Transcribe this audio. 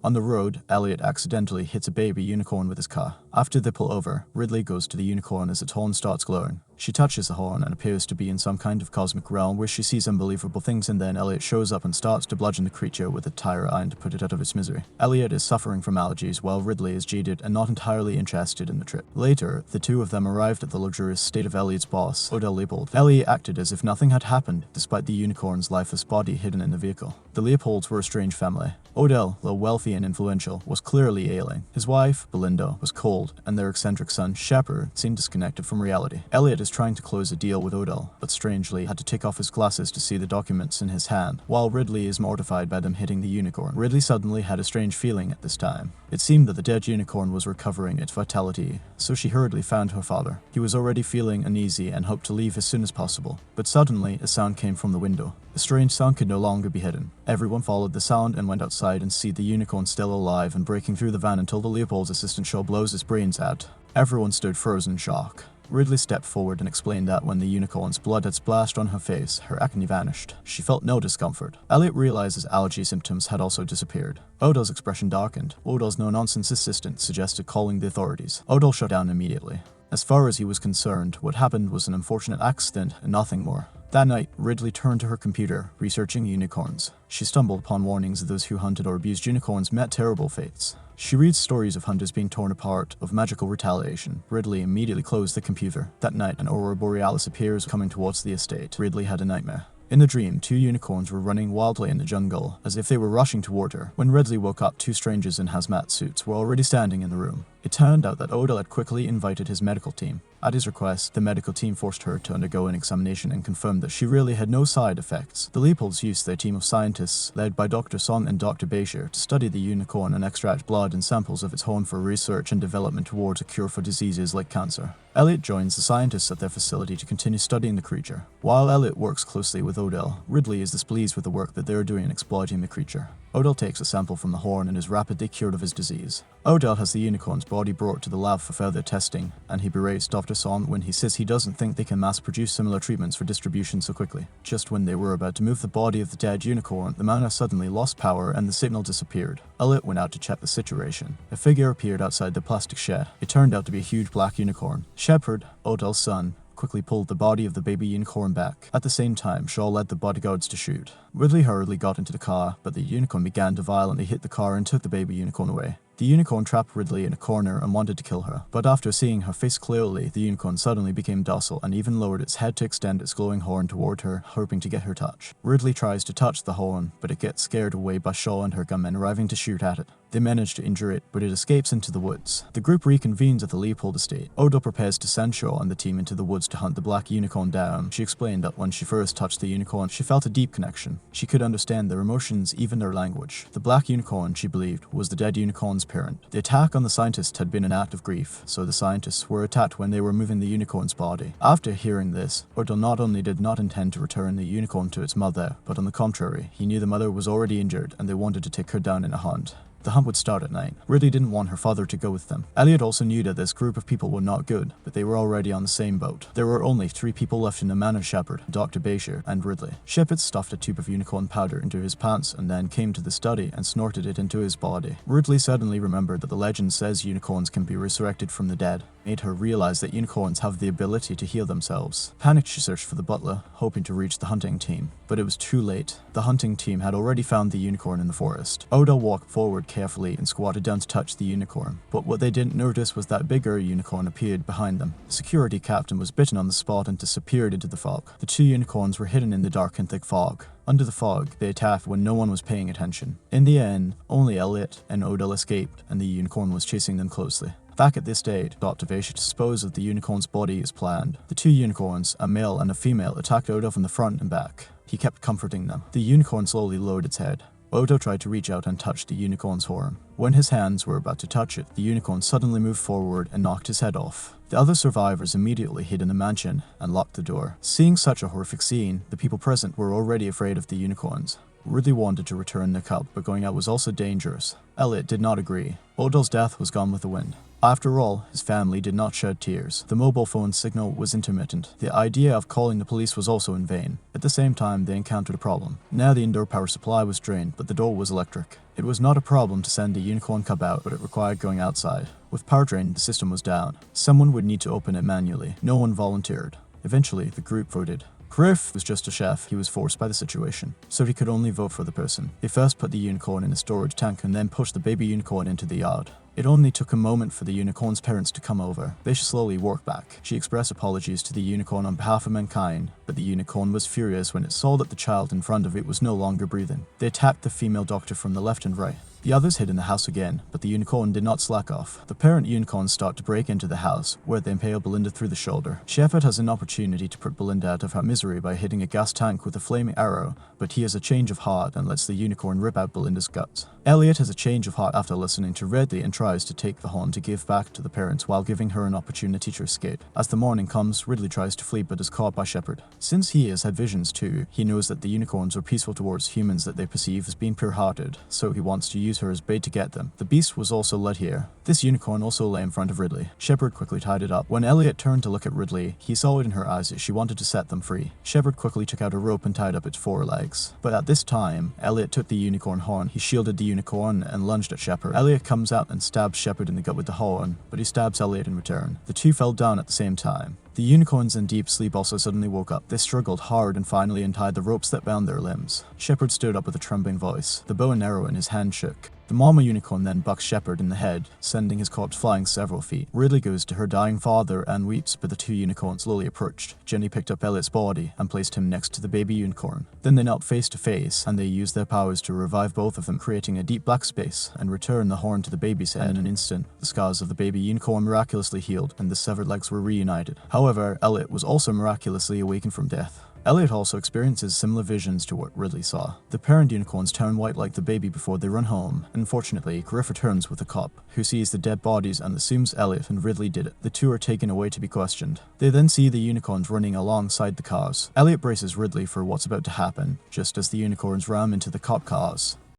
On the road, Elliot accidentally hits a baby unicorn with his car. After they pull over, Ridley goes to the unicorn as its horn starts glowing. She touches the horn and appears to be in some kind of cosmic realm where she sees unbelievable things, and then Elliot shows up and starts to bludgeon the creature with a tire iron to put it out of its misery. Elliot is suffering from allergies while Ridley is jaded and not entirely interested in the trip. Later, the two of them arrived at the luxurious state of Elliot's boss, Odell Leopold. Elliot acted as if nothing had happened despite the unicorn's lifeless body hidden in the vehicle. The Leopolds were a strange family. Odell, though wealthy and influential, was clearly ailing. His wife, Belinda, was cold, and their eccentric son, Shepard, seemed disconnected from reality. Elliot is trying to close a deal with Odell, but strangely had to take off his glasses to see the documents in his hand, while Ridley is mortified by them hitting the unicorn. Ridley suddenly had a strange feeling at this time. It seemed that the dead unicorn was recovering its vitality, so she hurriedly found her father. He was already feeling uneasy and hoped to leave as soon as possible, but suddenly a sound came from the window. The strange sound could no longer be hidden. Everyone followed the sound and went outside and see the unicorn still alive and breaking through the van until the Leopold's assistant Shaw blows his brains out. Everyone stood frozen in shock. Ridley stepped forward and explained that when the unicorn's blood had splashed on her face, her acne vanished. She felt no discomfort. Elliot realized his allergy symptoms had also disappeared. Odell's expression darkened. Odell's no-nonsense assistant suggested calling the authorities. Odell shut down immediately. As far as he was concerned, what happened was an unfortunate accident and nothing more. That night, Ridley turned to her computer, researching unicorns. She stumbled upon warnings that those who hunted or abused unicorns met terrible fates. She reads stories of hunters being torn apart, of magical retaliation. Ridley immediately closed the computer. That night, an aurora borealis appears coming towards the estate. Ridley had a nightmare. In the dream, two unicorns were running wildly in the jungle, as if they were rushing toward her. When Ridley woke up, two strangers in hazmat suits were already standing in the room. It turned out that Odell had quickly invited his medical team. At his request, the medical team forced her to undergo an examination and confirmed that she really had no side effects. The Leopolds used their team of scientists, led by Dr. Song and Dr. Becher, to study the unicorn and extract blood and samples of its horn for research and development towards a cure for diseases like cancer. Elliot joins the scientists at their facility to continue studying the creature. While Elliot works closely with Odell, Ridley is displeased with the work that they are doing in exploiting the creature. Odell takes a sample from the horn and is rapidly cured of his disease. Odell has the unicorn's body brought to the lab for further testing, and he berates Dr. Song when he says he doesn't think they can mass-produce similar treatments for distribution so quickly. Just when they were about to move the body of the dead unicorn, the manor suddenly lost power and the signal disappeared. Elliot went out to check the situation. A figure appeared outside the plastic shed. It turned out to be a huge black unicorn. Shepard, Odell's son, quickly pulled the body of the baby unicorn back. At the same time, Shaw led the bodyguards to shoot. Ridley hurriedly got into the car, but the unicorn began to violently hit the car and took the baby unicorn away. The unicorn trapped Ridley in a corner and wanted to kill her, but after seeing her face clearly, the unicorn suddenly became docile and even lowered its head to extend its glowing horn toward her, hoping to get her touch. Ridley tries to touch the horn, but it gets scared away by Shaw and her gunmen arriving to shoot at it. They manage to injure it, but it escapes into the woods. The group reconvenes at the Leopold estate. Odell prepares to send Shaw and the team into the woods to hunt the black unicorn down. She explained that when she first touched the unicorn, she felt a deep connection. She could understand their emotions, even their language. The black unicorn, she believed, was the dead unicorn's parent. The attack on the scientists had been an act of grief, so the scientists were attacked when they were moving the unicorn's body. After hearing this, Odell not only did not intend to return the unicorn to its mother, but on the contrary, he knew the mother was already injured and they wanted to take her down in a hunt. The hunt would start at night. Ridley didn't want her father to go with them. Elliot also knew that this group of people were not good, but they were already on the same boat. There were only 3 people left in the manor: Shepard, Dr. Becher, and Ridley. Shepard stuffed a tube of unicorn powder into his pants and then came to the study and snorted it into his body. Ridley suddenly remembered that the legend says unicorns can be resurrected from the dead. It made her realize that unicorns have the ability to heal themselves. Panicked, she searched for the butler, hoping to reach the hunting team. But it was too late. The hunting team had already found the unicorn in the forest. Odell walked forward carefully and squatted down to touch the unicorn. But what they didn't notice was that bigger unicorn appeared behind them. The security captain was bitten on the spot and disappeared into the fog. The 2 unicorns were hidden in the dark and thick fog. Under the fog, they attacked when no one was paying attention. In the end, only Elliot and Odell escaped, and the unicorn was chasing them closely. Back at this stage, Dr. Becher disposed of the unicorn's body as planned. The 2 unicorns, a male and a female, attacked Odell from the front and back. He kept comforting them. The unicorn slowly lowered its head. Odell tried to reach out and touch the unicorn's horn. When his hands were about to touch it, the unicorn suddenly moved forward and knocked his head off. The other survivors immediately hid in the mansion and locked the door. Seeing such a horrific scene, the people present were already afraid of the unicorns. Ridley wanted to return the cup, but going out was also dangerous. Elliot did not agree. Odell's death was gone with the wind. After all, his family did not shed tears. The mobile phone signal was intermittent. The idea of calling the police was also in vain. At the same time, they encountered a problem. Now the indoor power supply was drained, but the door was electric. It was not a problem to send a unicorn cub out, but it required going outside. With power drained, the system was down. Someone would need to open it manually. No one volunteered. Eventually, the group voted. Griff was just a chef. He was forced by the situation, so he could only vote for the person. They first put the unicorn in a storage tank and then pushed the baby unicorn into the yard. It only took a moment for the unicorn's parents to come over. They slowly walked back. She expressed apologies to the unicorn on behalf of mankind, but the unicorn was furious when it saw that the child in front of it was no longer breathing. They attacked the female doctor from the left and right. The others hid in the house again, but the unicorn did not slack off. The parent unicorns start to break into the house, where they impale Belinda through the shoulder. Shepard has an opportunity to put Belinda out of her misery by hitting a gas tank with a flaming arrow, but he has a change of heart and lets the unicorn rip out Belinda's guts. Elliot has a change of heart after listening to Ridley and tries to take the horn to give back to the parents while giving her an opportunity to escape. As the morning comes, Ridley tries to flee but is caught by Shepard. Since he has had visions too, he knows that the unicorns are peaceful towards humans that they perceive as being pure-hearted, so he wants to use her as bait to get them. The beast was also led here. This unicorn also lay in front of Ridley. Shepard quickly tied it up. When Elliot turned to look at Ridley, he saw it in her eyes that she wanted to set them free. Shepard quickly took out a rope and tied up its forelegs. But at this time, Elliot took the unicorn horn. He shielded the unicorn and lunged at Shepard. Elliot comes out and stabs Shepard in the gut with the horn, but he stabs Elliot in return. The two fell down at the same time. The unicorns in deep sleep also suddenly woke up. They struggled hard and finally untied the ropes that bound their limbs. Shepard stood up with a trembling voice. The bow and arrow in his hand shook. The mama unicorn then bucks Shepard in the head, sending his corpse flying several feet. Ridley goes to her dying father and weeps, but the two unicorns slowly approached. Jenny picked up Elliot's body and placed him next to the baby unicorn. Then they knelt face to face, and they used their powers to revive both of them, creating a deep black space, and return the horn to the baby's head. In an instant, the scars of the baby unicorn miraculously healed, and the severed legs were reunited. However, Elliot was also miraculously awakened from death. Elliot also experiences similar visions to what Ridley saw. The parent unicorns turn white like the baby before they run home. Unfortunately, Griff returns with a cop, who sees the dead bodies and assumes Elliot and Ridley did it. The two are taken away to be questioned. They then see the unicorns running alongside the cars. Elliot braces Ridley for what's about to happen, just as the unicorns ram into the cop cars.